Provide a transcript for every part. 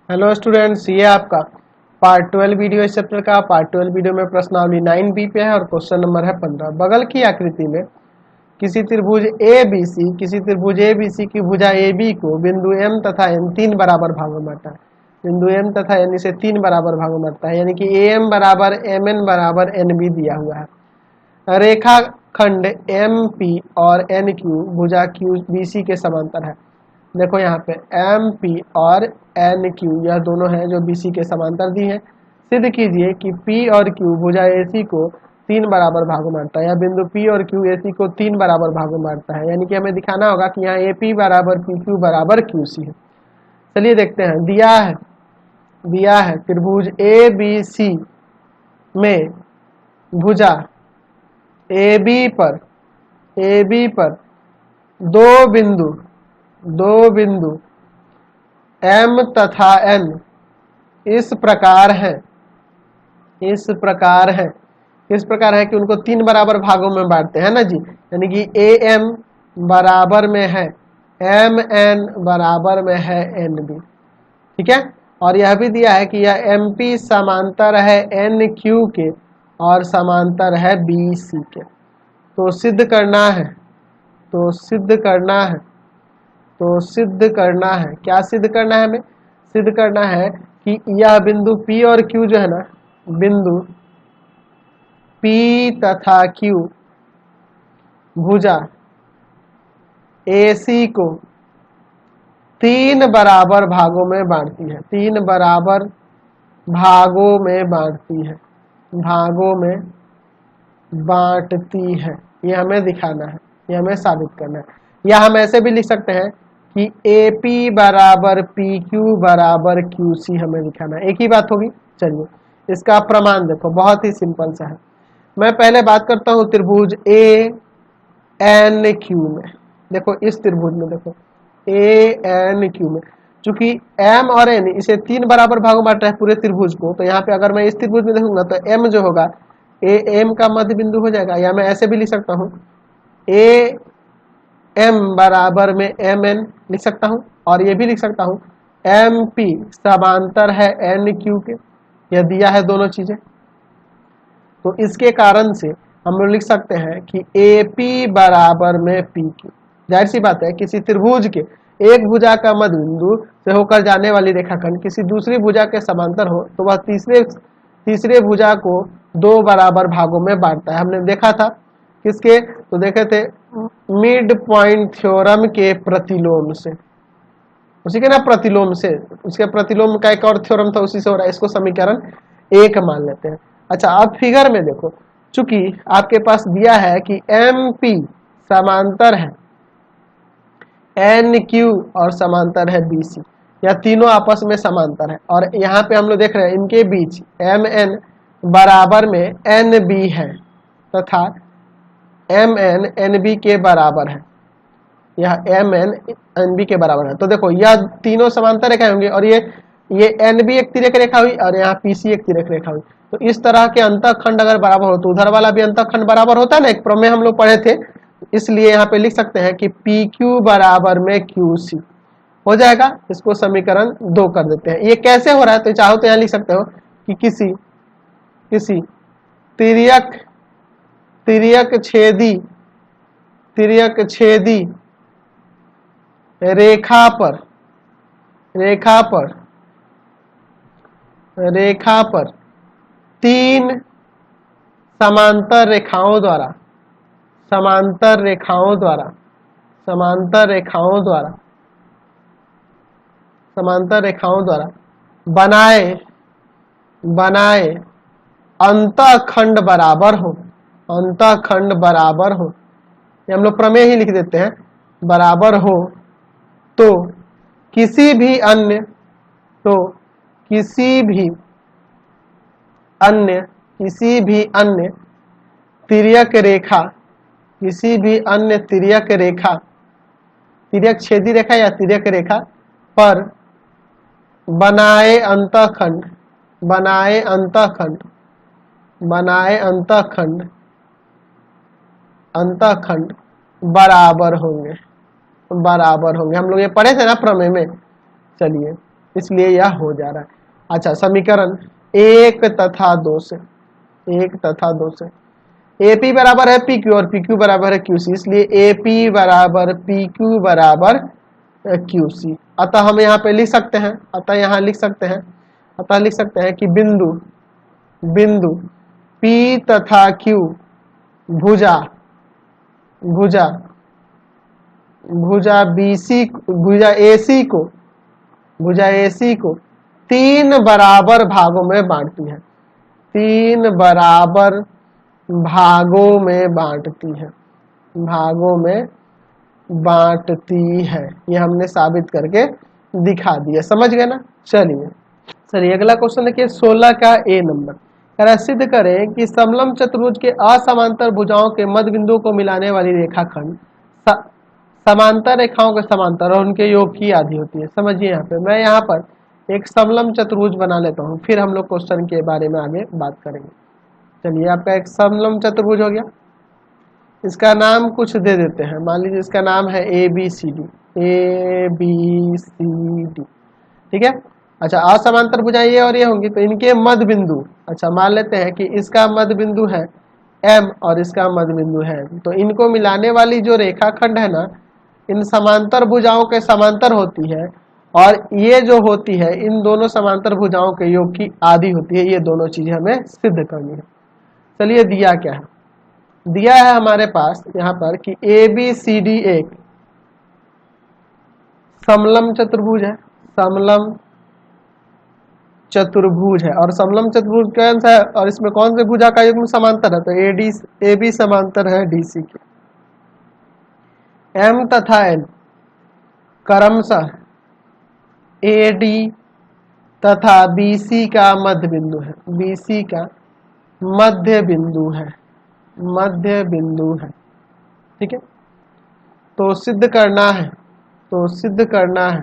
Hello students, ये आपका part 12 video इस चैप्टर का। पार्ट 12 वीडियो में प्रश्नावली 9B पे है और क्वेश्चन नंबर है 15। बगल की आकृति में किसी त्रिभुज ए बी सी की भुजा ए बी को बिंदु M तथा N तीन बराबर भागों में बांटा है। बिंदु M तथा N इसे तीन बराबर भागों में बांटता है, यानी कि AM बराबर MN बराबर NB दिया हुआ है। रेखाखंड MP और NQ भुजा QBC के समांतर है। देखो यहाँ पे MP और NQ यह दोनों हैं जो BC के समांतर दी हैं। सिद्ध कीजिए कि P और Q भुजा AC को तीन बराबर भागों में बांटता है। यह बिंदु P और Q AC को तीन बराबर भागों में बांटता है, यानी कि हमें दिखाना होगा कि यहाँ AP बराबर PQ बराबर QC है। चलिए देखते हैं। दिया है त्रिभुज ABC में भुजा AB पर दो बिंदु M तथा N इस प्रकार है कि उनको तीन बराबर भागों में बांटते हैं ना जी, यानी कि AM बराबर में है MN बराबर में है NB। ठीक है, और यह भी दिया है कि यह MP समांतर है NQ के और समांतर है BC के। तो सिद्ध करना है क्या सिद्ध करना है हमें? सिद्ध करना है कि यह बिंदु P और Q जो है ना, बिंदु P तथा Q भुजा AC को तीन बराबर भागों में बांटती है। ये हमें दिखाना है, ये हमें साबित करना है। या हम ऐसे भी लिख सकते हैं कि AP बराबर PQ बराबर QC हमें दिखाना है। एक ही बात होगी। चलिए इसका प्रमाण देखो, बहुत ही सिंपल सा है। मैं पहले बात करता हूँ त्रिभुज ANQ में। देखो इस त्रिभुज में देखो ANQ में, चूंकि M और N इसे तीन बराबर भागों में बांट रहा है पूरे त्रिभुज को, तो यहाँ पे अगर मैं इस त्रिभुज में देखूंगा तो M जो होगा AM का मध्य बिंदु हो जाएगा। या मैं ऐसे भी लिख सकता हूँ AM बराबर में MN लिख सकता हूँ, और ये भी लिख सकता हूँ MP समांतर है NQ के। यह दिया है दोनों चीजें, तो इसके कारण से हम लोग लिख सकते हैं कि AP बराबर में PQ। जाहिर सी बात है, किसी त्रिभुज के एक भुजा का मध्य बिंदु से होकर जाने वाली रेखाखंड किसी दूसरी भुजा के समांतर हो तो वह तीसरे भुजा को दो बराबर भागों में बांटता है। हमने देखा था किसके, तो देखे थे मिड पॉइंट थ्योरम के प्रतिलोम से, उसी के ना प्रतिलोम से, उसके प्रतिलोम का एक और थ्योरम था, उसी से हो रहा है। इसको समीकरण 1 मान लेते हैं। अच्छा, अब फिगर में देखो, चूंकि आपके पास दिया है कि MP समांतर है NQ और समांतर है BC, या तीनों आपस में समांतर है, और यहाँ पे हम लोग देख रहे हैं इनके बीच MN बराबर में NB है तथा MN NB के बराबर है। यह MN NB के बराबर है। तो देखो यह तीनों समांतर रेखाएं होंगी, और ये NB एक तिर्यक रेखा हुई और यहाँ PC एक तिर्यक रेखा हुई। तो इस तरह के अंतःखंड अगर बराबर हो तो उधर वाला भी अंतःखंड बराबर होता है ना, एक प्रमेय हम लोग पढ़े थे। इसलिए यहाँ पे लिख सकते हैं कि PQ बराबर में QC हो जाएगा। इसको समीकरण 2 कर देते हैं। ये कैसे हो रहा है, तो चाहो तो यहाँ लिख सकते हो कि किसी तिर्यक छेदी रेखा पर तीन समांतर रेखाओं द्वारा बनाए अंतःखंड बराबर हो, ये हम लोग प्रमेय ही लिख देते हैं, बराबर हो तो किसी भी अन्य तिर्यक छेदी रेखा या तिर्यक रेखा पर बनाए अंतःखंड बराबर होंगे। हम लोग ये पढ़े थे ना प्रमेय में। चलिए इसलिए यह हो जा रहा है। अच्छा, समीकरण 1 तथा 2 से, 1 तथा 2 से AP बराबर है PQ और PQ बराबर है QC, इसलिए AP बराबर PQ बराबर QC। अतः हम यहाँ पे लिख सकते हैं, अतः यहाँ लिख सकते हैं, अतः लिख सकते हैं कि बिंदु बिंदु P तथा Q भुजा भुजा भुजा BC भुजा AC को 3 बराबर भागों में बांटती है, 3 बराबर भागों में बांटती है, भागों में बांटती है। ये हमने साबित करके दिखा दिया, समझ गए ना। चलिए अगला क्वेश्चन देखिए 16 का A नंबर। सिद्ध करें कि समलंब चतुर्भुज के असमांतर भुजाओं के मध्य बिंदुओं को मिलाने वाली रेखाखंड समांतर रेखाओं के समांतर और उनके योग की आधी होती है। समझिए यहाँ पे मैं यहाँ पर एक समलंब चतुर्भुज बना लेता हूँ, फिर हम लोग क्वेश्चन के बारे में आगे बात करेंगे। चलिए आपका एक समलंब चतुर्भुज हो गया, इसका नाम कुछ दे देते हैं, मान लीजिए इसका नाम है ABCD, ठीक है। अच्छा, असमांतर भुजाएं ये और ये होंगी तो इनके मध्य बिंदु, अच्छा मान लेते हैं कि इसका मध्य बिंदु है M और इसका मध्य बिंदु है, तो इनको मिलाने वाली जो रेखाखंड है ना, इन समांतर भुजाओं के समांतर होती है, और ये जो होती है इन दोनों समांतर भुजाओं के योग की आधी होती है। ये दोनों चीजें हमें सिद्ध करनी है। चलिए दिया क्या है, दिया है हमारे पास यहाँ पर कि ABCD एक समलंब चतुर्भुज है, समलंब चतुर्भुज है, और समलंब चतुर्भुज कौन सा है और इसमें कौन से भुजा का युग्म समांतर है, तो AB समांतर है DC के। M तथा N क्रमशः AD तथा BC का मध्य बिंदु है, BC का मध्य बिंदु है, मध्य बिंदु है, ठीक है। तो सिद्ध करना है, तो सिद्ध करना है,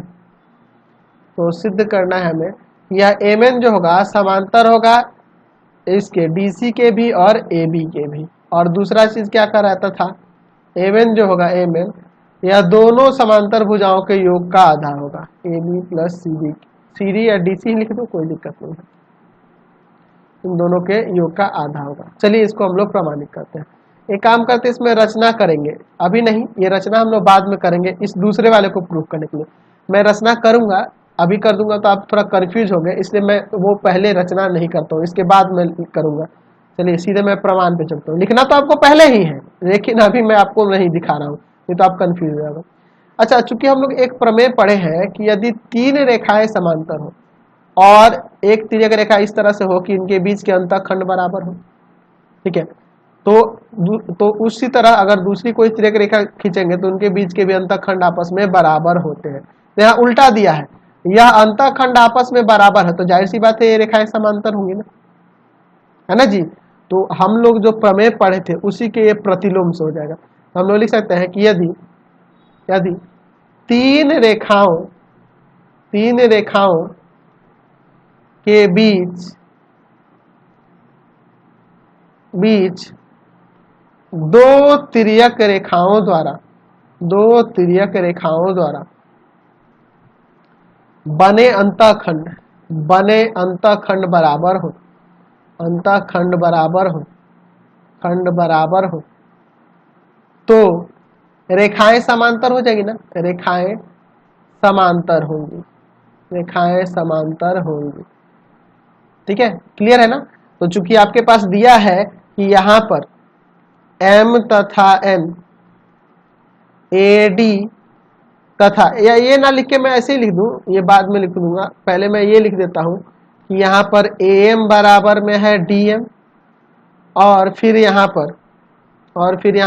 तो सिद्ध करना है हमें यह MN जो होगा समांतर होगा इसके DC के भी और AB के भी, और दूसरा चीज क्या कर रहा था, MN जो होगा MN यह दोनों समांतर भुजाओं के योग का आधा होगा, AB प्लस CD या DC लिख दो, कोई दिक्कत नहीं है, इन दोनों के योग का आधा होगा। चलिए इसको हम लोग प्रमाणित करते हैं। एक काम करते हैं, इसमें रचना करेंगे, अभी नहीं, ये रचना हम लोग बाद में करेंगे, इस दूसरे वाले को प्रूफ करने के लिए मैं रचना करूंगा, अभी कर दूंगा तो आप थोड़ा कंफ्यूज होंगे, इसलिए मैं वो पहले रचना नहीं करता हूँ, इसके बाद मैं करूंगा। चलिए सीधे मैं प्रमाण पे चलता हूँ, लिखना तो आपको पहले ही है लेकिन अभी मैं आपको नहीं दिखा रहा हूँ, नहीं तो आप कंफ्यूज हो जाओगे। अच्छा, चूंकि हम लोग एक प्रमेय पढ़े हैं कि यदि 3 रेखाएं समांतर हो और एक तिर्यक रेखा इस तरह से हो कि इनके बीच के अंतःखंड बराबर हो, ठीक है, तो उसी तरह अगर दूसरी कोई तिर्यक रेखा खींचेंगे तो उनके बीच के भी अंतःखंड आपस में बराबर होते हैं। तो यहाँ उल्टा दिया है, यह अंतःखंड आपस में बराबर है, तो जाहिर सी बात है ये रेखाएं समांतर होंगी ना, है ना जी। तो हम लोग जो प्रमेय पढ़े थे उसी के ये प्रतिलोम से हो जाएगा। हम लोग लिख सकते हैं कि यदि यदि 3 रेखाओं के बीच 2 तिर्यक रेखाओं द्वारा बने अंतःखंड बराबर हो, खंड बराबर हो तो रेखाएं समांतर हो जाएगी ना, रेखाएं समांतर होंगी, ठीक है, क्लियर है ना। तो चूंकि आपके पास दिया है कि यहाँ पर M तथा N AD तथा, या ये ना लिख के मैं ऐसे ही लिख दूं, ये बाद में लिख दूंगा, पहले मैं ये लिख देता हूं कि यहाँ पर AM बराबर में है DM, और फिर यहाँ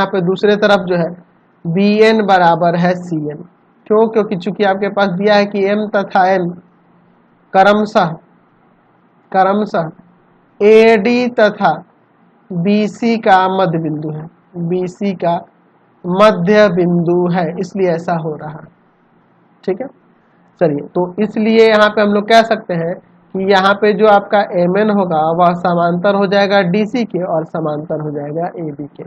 पर दूसरे तरफ जो है BN बराबर है CN। क्यों? क्योंकि चूंकि आपके पास दिया है कि M तथा N क्रमशः AD तथा BC का मध्य बिंदु है, BC का मध्य बिंदु है, इसलिए ऐसा हो रहा है, ठीक है। चलिए, तो इसलिए यहाँ पे हम लोग कह सकते हैं कि यहाँ पे जो आपका MN होगा वह समांतर हो जाएगा DC के और समांतर हो जाएगा AB के,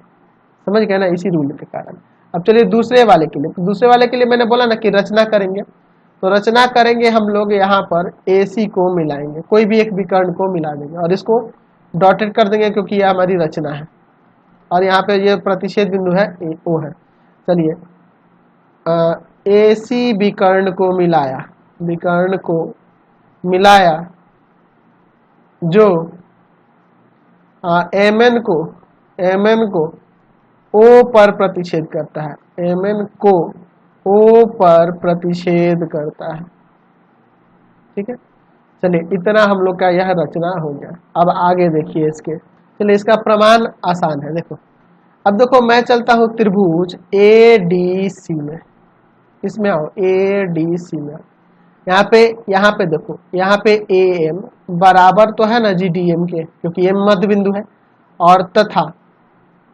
समझ गए ना, इसी रूल के कारण। अब चलिए दूसरे वाले के लिए, तो दूसरे वाले के लिए मैंने बोला ना कि रचना करेंगे, तो रचना करेंगे हम लोग यहाँ पर AC को मिलाएंगे, कोई भी एक विकर्ण को मिला देंगे और इसको डॉटेड कर देंगे क्योंकि यह हमारी रचना है। और यहाँ पे ये प्रतिच्छेद बिंदु है O है। चलिए AC विकर्ण को मिलाया, विकर्ण को मिलाया जो MN को O पर प्रतिच्छेद करता है, MN को O पर प्रतिच्छेद करता है। ठीक है, चलिए इतना हम लोग का यह रचना हो गया। अब आगे देखिए इसके, चलिए इसका प्रमाण आसान है। देखो अब देखो मैं चलता हूँ त्रिभुज ADC में, इसमें आओ ADC में। यहाँ पे देखो, यहाँ पे AM बराबर तो है ना जी DM के, क्योंकि M मध्य बिंदु है। और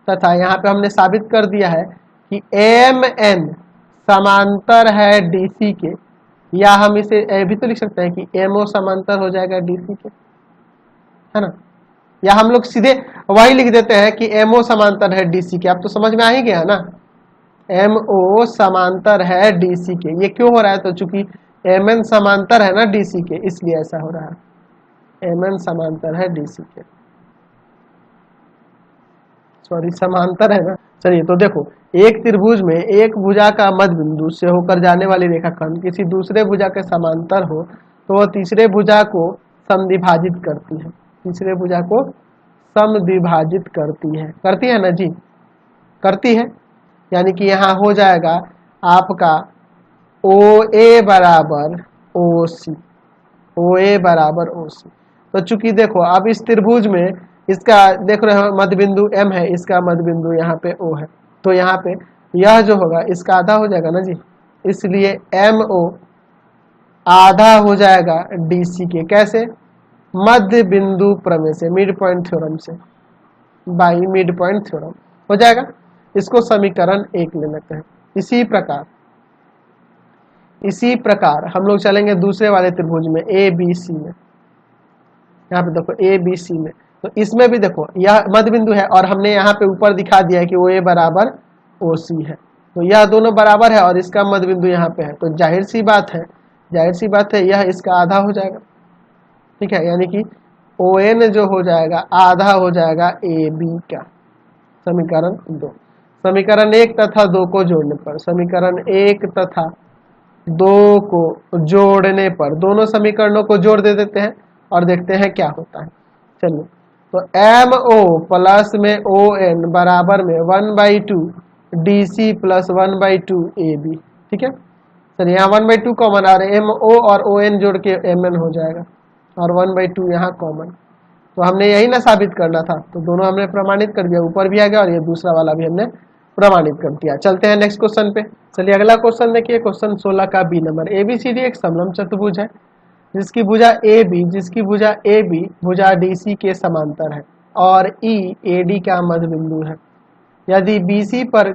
तथा यहाँ पे हमने साबित कर दिया है कि MN समांतर है DC के, या हम इसे भी तो लिख सकते हैं कि MO समांतर हो जाएगा DC के, है ना। या हम लोग सीधे वही लिख देते हैं कि MO समांतर है DC के। अब तो समझ में आ ही गया ना, MO समांतर है DC के। ये क्यों हो रहा है, तो चूंकि MN समांतर है ना DC के, इसलिए ऐसा हो रहा है। MN समांतर है DC के, सॉरी समांतर है ना। चलिए तो देखो, एक त्रिभुज में एक भुजा का मध्य बिंदु से होकर जाने वाली रेखाखंड किसी दूसरे भुजा के समांतर हो तो वह तीसरे भुजा को समद्विभाजित करती है, तीसरे भुजा को समद्विभाजित करती है ना जी, करती है। यानी कि यहाँ हो जाएगा आपका OA बराबर OC, OA बराबर OC। तो चूंकि देखो अब इस त्रिभुज में इसका देख रहे हो मध्य बिंदु M है, इसका मध्य बिंदु यहाँ पे O है, तो यहाँ पे यह जो होगा इसका आधा हो जाएगा ना जी, इसलिए MO आधा हो जाएगा DC के। कैसे, मध्य बिंदु प्रमेय से, मिड पॉइंट थ्योरम से, बाई मिड पॉइंट थ्योरम हो जाएगा। इसको समीकरण 1 ले लेते हैं। इसी प्रकार हम लोग चलेंगे दूसरे वाले त्रिभुज में ABC में। यहाँ पे देखो ABC में, तो इसमें भी देखो यह मध्य बिंदु है और हमने यहाँ पे ऊपर दिखा दिया है कि OA बराबर OC है, तो यह दोनों बराबर है और इसका मध्य बिंदु यहाँ पे है, तो जाहिर सी बात है यह इसका आधा हो जाएगा। ठीक है, यानी कि ON जो हो जाएगा आधा हो जाएगा AB का। समीकरण 2, समीकरण 1 तथा 2 को जोड़ने पर, समीकरण 1 तथा 2 को जोड़ने पर दोनों समीकरणों को जोड़ दे देते हैं और देखते हैं क्या होता है। चलिए तो MO प्लस में ON बराबर में 1/2 DC प्लस 1/2 AB। ठीक है, चलिए यहाँ 1/2 कॉमन आ रहा है, MO और ON जोड़ के MN हो जाएगा और 1/2 यहाँ कॉमन। तो हमने यही ना साबित करना था, तो दोनों हमने प्रमाणित कर दिया, ऊपर भी आ गया और ये दूसरा वाला भी हमने प्रमाणित कर दिया। चलते हैं नेक्स्ट क्वेश्चन पे। चलिए अगला क्वेश्चन देखिए, क्वेश्चन 16 का B नंबर। ABCD एक समलंब चतुर्भुज है जिसकी भुजा AB भुजा DC के समांतर है और E AD का मध्य बिंदु है। यदि BC पर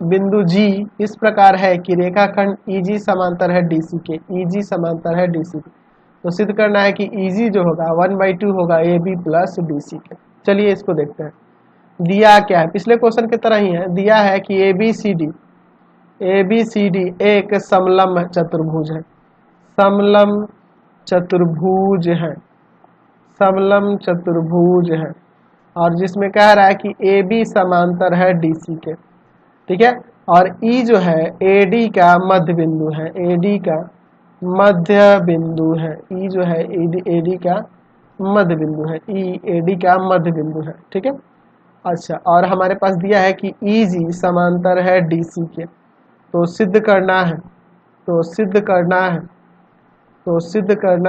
बिंदु G इस प्रकार है कि रेखाखंड EG समांतर है DC के, EG समांतर है DC के, तो सिद्ध करना है कि EG जो होगा 1/2 होगा AB प्लस DC के। चलिए इसको देखते हैं। दिया क्या है, पिछले क्वेश्चन की तरह ही है, दिया है कि ABCD एक समलंब चतुर्भुज है, समलंब चतुर्भुज है और जिसमें कह रहा है कि AB समांतर है DC के। ठीक है, और E जो है AD का मध्य बिंदु है, AD का मध्य बिंदु है, E जो है AD का मध्य बिंदु है, E AD का मध्य बिंदु है। ठीक है, अच्छा, और हमारे पास दिया है कि EG समांतर है DC के, तो सिद्ध करना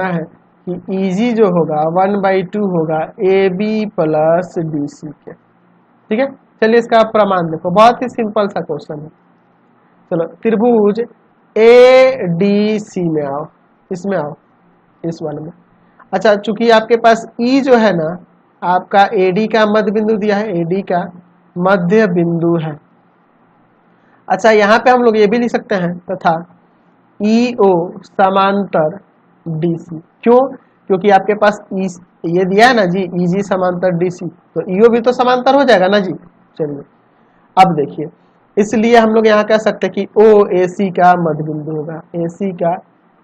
है कि EG जो होगा 1/2 होगा AB प्लस DC के। ठीक है, चलिए इसका प्रमाण देखो, बहुत ही सिंपल सा क्वेश्चन है। चलो त्रिभुज ADC में आओ, इसमें आओ, इस वाले में। अच्छा, चूंकि आपके पास E जो है ना आपका AD का मध्य बिंदु दिया है, AD का मध्य बिंदु है। अच्छा, यहाँ पे हम लोग ये भी लिख सकते हैं तथा EO समांतर DC। क्यों, क्योंकि आपके पास ये दिया है ना जी EG समांतर DC, तो EO भी तो समांतर हो जाएगा ना जी। चलिए अब देखिए, इसलिए हम लोग यहाँ कह सकते हैं कि OAC का मध्य बिंदु होगा, AC का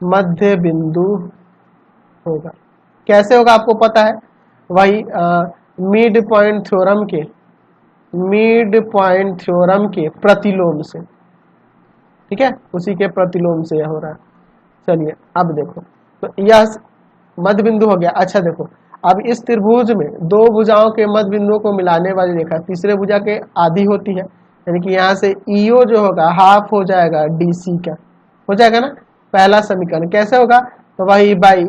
मध्य बिंदु होगा। कैसे होगा आपको पता है, वही मिड पॉइंट थ्योरम के प्रतिलोम से, ठीक है, उसी के प्रतिलोम से यह हो रहा है। चलिए अब देखो, तो यह मध्य बिंदु हो गया। अच्छा देखो, अब इस त्रिभुज में दो भुजाओं के मध्य बिंदुओं को मिलाने वाली रेखा तीसरे भुजा के आधी होती है, यानी कि यहाँ से ईओ जो होगा हाफ हो जाएगा डीसी का, हो जाएगा ना। पहला समीकरण कैसे होगा, तो वही बाई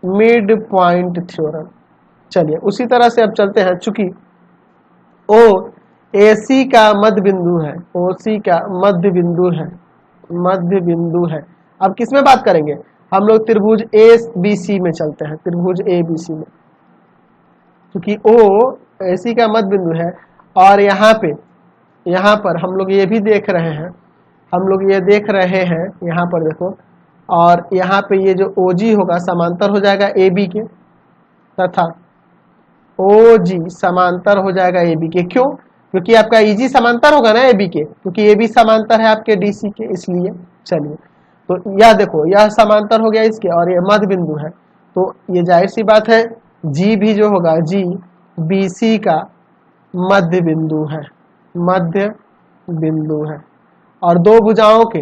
मिड पॉइंट थ्योरम। चलिए उसी तरह से अब चलते हैं, चूंकि ओ एसी का मध्य बिंदु है, ओसी का मध्य बिंदु है। अब किसमें बात करेंगे, हम लोग त्रिभुज ए बी सी में चलते हैं, त्रिभुज ए बी सी में, क्योंकि ओ एसी का मध्य बिंदु है। और यहाँ पर हम लोग ये भी देख रहे हैं, यहाँ पर देखो, और यहाँ पे ये जो ओजी होगा समांतर हो जाएगा ए बी के, तथा ओजी समांतर हो जाएगा ए बी के। क्यों, क्योंकि आपका ईजी समांतर होगा ना ए बी के, क्योंकि ए बी समांतर है आपके डीसी के, इसलिए। चलिए तो यह देखो, यह समांतर हो गया इसके, और ये मध्य बिंदु है, तो ये जाहिर सी बात है जी भी जो होगा, जी बीसी का मध्य बिंदु है। और दो भुजाओं के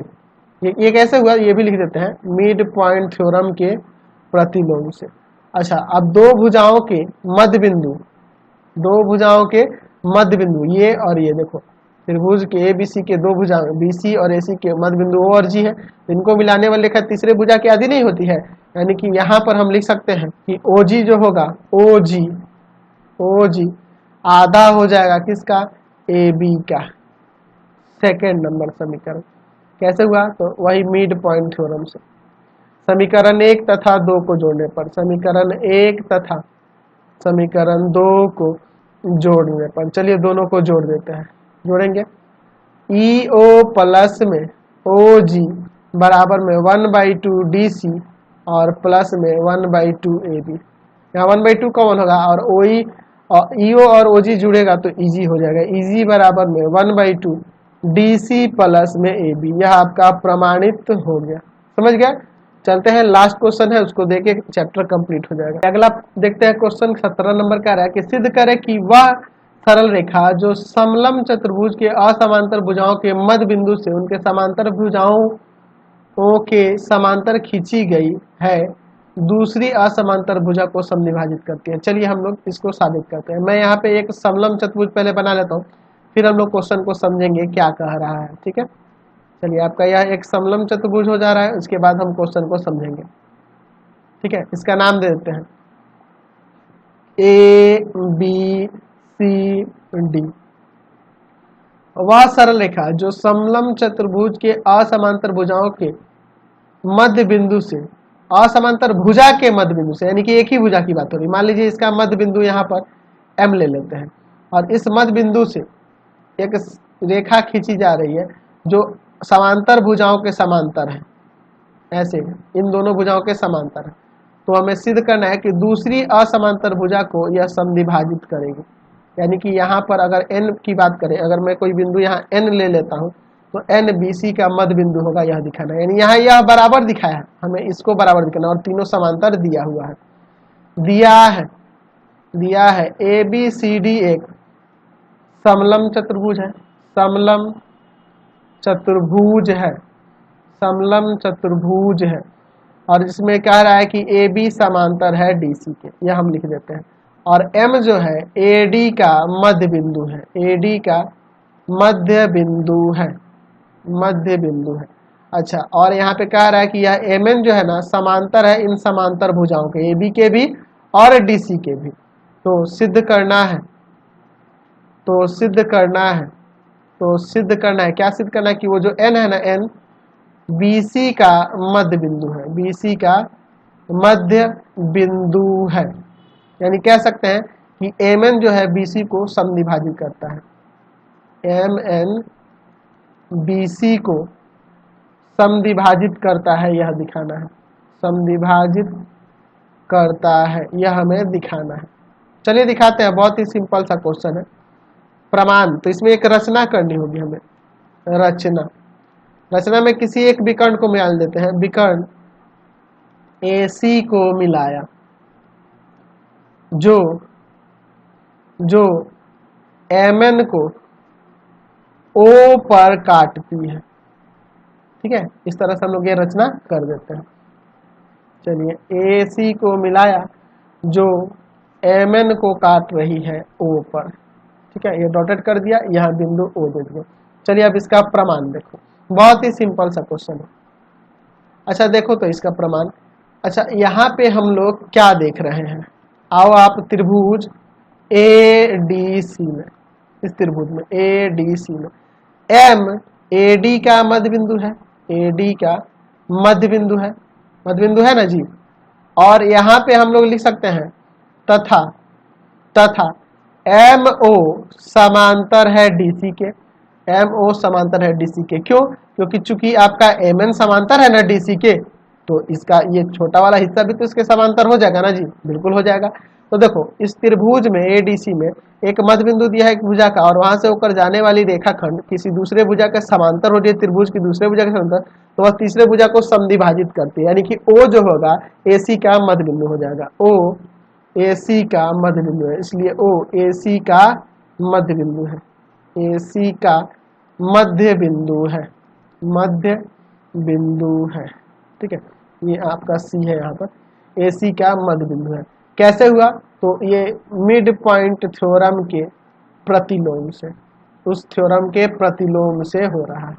ये कैसे हुआ, ये भी लिख देते हैं, मिड पॉइंट थ्योरम के प्रतिलोम से। अच्छा, अब दो भुजाओं के मध्य बिंदु ये और ये देखो, त्रिभुज के ए बी सी के दो भुजा बीसी और एसी के मध्य बिंदु ओ और जी है, इनको मिलाने वाली रेखा तीसरे भुजा की आधी नहीं होती है, यानी कि यहाँ पर हम लिख सकते हैं कि ओजी जो होगा, ओजी आधा हो जाएगा किसका, ए बी का। सेकेंड नंबर समीकरण कैसे हुआ, तो वही मिड पॉइंट थ्योरम से। समीकरण 1 तथा 2 को जोड़ने पर, समीकरण 1 तथा समीकरण 2 को जोड़ने पर, चलिए दोनों को जोड़ देते हैं, जोड़ेंगे। EO प्लस में OG बराबर में 1/2 DC और प्लस में 1/2 AB। यहाँ 1/2 कॉमन होगा, और OE और EO और OG जुड़ेगा तो EG हो जाएगा, EG बराबर में 1/2 DC प्लस में AB। यह आपका प्रमाणित हो गया, समझ गया। चलते हैं, लास्ट क्वेश्चन है, उसको देके चैप्टर कंप्लीट हो जाएगा। अगला देखते हैं, क्वेश्चन 17 नंबर का है कि सिद्ध करें कि वह सरल रेखा जो समलंब चतुर्भुज के असमांतर भुजाओं के मध्य बिंदु से उनके समांतर भुजाओं के समांतर खींची गई है, दूसरी असमांतर भुजा को समद्विभाजित करती है। चलिए हम लोग इसको साबित करते हैं। मैं यहाँ पे एक समलंब चतुर्भुज पहले बना लेता हूँ, फिर हम लोग क्वेश्चन को समझेंगे क्या कह रहा है, ठीक है। चलिए, आपका यह एक समलंब चतुर्भुज हो जा रहा है, उसके बाद हम क्वेश्चन को समझेंगे, ठीक है। इसका नाम दे देते हैं ABCD। वह सरल रेखा जो समलंब चतुर्भुज के असमांतर भुजाओं के मध्य बिंदु से, असमांतर भुजा के मध्य बिंदु से, यानी कि एक ही भुजा की बात हो रही, मान लीजिए इसका मध्य बिंदु यहाँ पर M ले लेते हैं, और इस मध्य बिंदु से एक रेखा खींची जा रही है जो समांतर भुजाओं के समांतर है, ऐसे इन दोनों भुजाओं के समांतर है। तो हमें सिद्ध करना है कि दूसरी असमांतर भुजा को यह समद्विभाजित करेगी, यानी कि यहाँ पर अगर n की बात करें, अगर मैं कोई बिंदु यहाँ n ले लेता हूँ, तो n BC का मध्य बिंदु होगा, यह दिखाना है। यानी यहाँ यह बराबर दिखाया है, हमें इसको बराबर दिखाना, और तीनों समांतर दिया हुआ है, दिया है ABCD एक समलंब चतुर्भुज है, समलंब चतुर्भुज है, और जिसमें कह रहा है कि AB समांतर है DC के, यह हम लिख देते हैं। और M जो है AD का मध्य बिंदु है, AD का मध्य बिंदु है। अच्छा, और यहाँ पे कह रहा है कि यह MN जो है ना समांतर है इन समांतर भुजाओं के, AB के भी और DC के भी। तो सिद्ध करना है, क्या सिद्ध करना है कि वो जो N है ना, N BC का मध्य बिंदु है, BC का मध्य बिंदु है। यानी कह सकते हैं कि MN जो है BC को समद्विभाजित करता है, MN BC को समद्विभाजित करता है, यह दिखाना है, समद्विभाजित करता है, यह हमें दिखाना है। चलिए दिखाते हैं, बहुत ही सिंपल सा क्वेश्चन है। प्रमाण, तो इसमें एक रचना करनी होगी हमें, रचना। रचना में किसी एक विकर्ण को मिला देते हैं, विकर्ण AC को मिलाया जो MN को O पर काटती है। ठीक है, इस तरह से हम लोग ये रचना कर देते हैं। चलिए, AC को मिलाया जो MN को काट रही है O पर। ठीक है, ये डॉटेड कर दिया, यहाँ बिंदु O दे दिया। चलिए अब इसका प्रमाण देखो, बहुत ही सिंपल सा क्वेश्चन है। अच्छा देखो तो इसका प्रमाण। अच्छा, यहाँ पे हम लोग क्या देख रहे हैं, आओ आप त्रिभुज ADC में, इस त्रिभुज में ADC में M AD का मध्य बिंदु है, AD का मध्य बिंदु है ना जी। और यहाँ पे हम लोग लिख सकते हैं तथा MO समांतर है DC के, MO समांतर है DC के। क्यों? क्योंकि चूंकि आपका MN समांतर है ना DC के, तो इसका ये छोटा वाला हिस्सा भी तो इसके समांतर हो जाएगा ना जी, बिल्कुल हो जाएगा। तो देखो, इस त्रिभुज में ADC में एक मध्य बिंदु दिया है एक भुजा का, और वहां से होकर जाने वाली रेखाखंड किसी दूसरे भुजा के समांतर हो रही है, त्रिभुज की दूसरे भुजा के समांतर, तो वह तीसरे भुजा को समद्विभाजित करती है, यानी कि O जो होगा AC का मध्य बिंदु हो जाएगा, O AC का मध्य बिंदु है, इसलिए O AC का मध्य बिंदु है, AC का मध्य बिंदु है, मध्य बिंदु है। ठीक है, ये आपका C है, यहाँ पर AC का मध्य बिंदु है। कैसे हुआ? तो ये मिड पॉइंट थ्योरम के प्रतिलोम से, उस थ्योरम के प्रतिलोम से हो रहा है।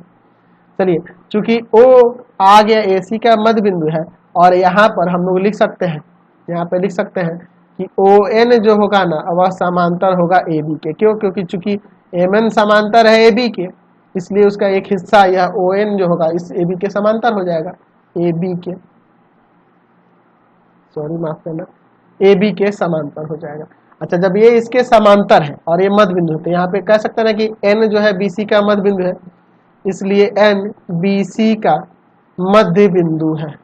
चलिए, चूंकि O आ गया AC का मध्य बिंदु है, और यहाँ पर हम लोग लिख सकते हैं, यहाँ पे लिख सकते हैं कि ON जो होगा ना, वह समांतर होगा AB के। क्यों? क्योंकि चूंकि MN समांतर है AB के, इसलिए उसका एक हिस्सा यह ON जो होगा इस AB के समांतर हो जाएगा, AB के, सॉरी माफ करना, AB के समांतर हो जाएगा। अच्छा, जब ये इसके समांतर है और ये मध्य बिंदु है, तो यहाँ पे कह सकते हैं ना कि N जो है BC का मध्य बिंदु है, इसलिए N BC का मध्य बिंदु है,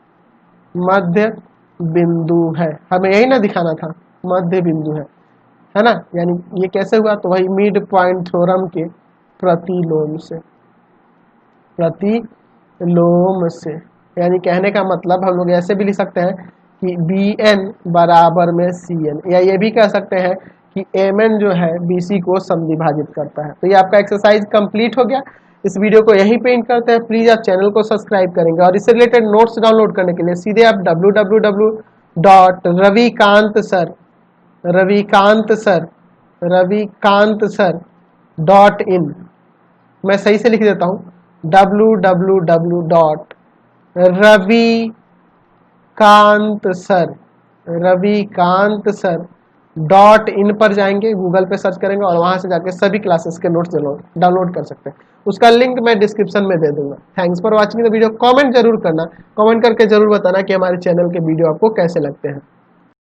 मध्य बिंदु है। हमें यही ना दिखाना था, मध्य बिंदु है ना। यानी ये कैसे हुआ? तो वही मिड पॉइंट थ्योरम के प्रतिलोम से, प्रतिलोम से। यानी कहने का मतलब हम लोग ऐसे भी लिख सकते हैं कि BN बराबर में CN, या ये भी कह सकते हैं कि MN जो है BC को समद्विभाजित करता है। तो ये आपका एक्सरसाइज कंप्लीट हो गया। इस वीडियो को यहीं पे एंड करते हैं। प्लीज आप चैनल को सब्सक्राइब करेंगे, और इससे रिलेटेड नोट्स डाउनलोड करने के लिए सीधे आप www.ravikantsir.in, मैं सही से लिख देता हूँ, www.ravikantsir.in पर जाएंगे, गूगल पे सर्च करेंगे और वहां से जाके सभी क्लासेस के नोट्स डाउनलोड कर सकते हैं। उसका लिंक मैं डिस्क्रिप्शन में दे दूंगा। Thanks for watching the video. Comment जरूर करना, कमेंट करके जरूर बताना कि हमारे चैनल के वीडियो आपको कैसे लगते हैं।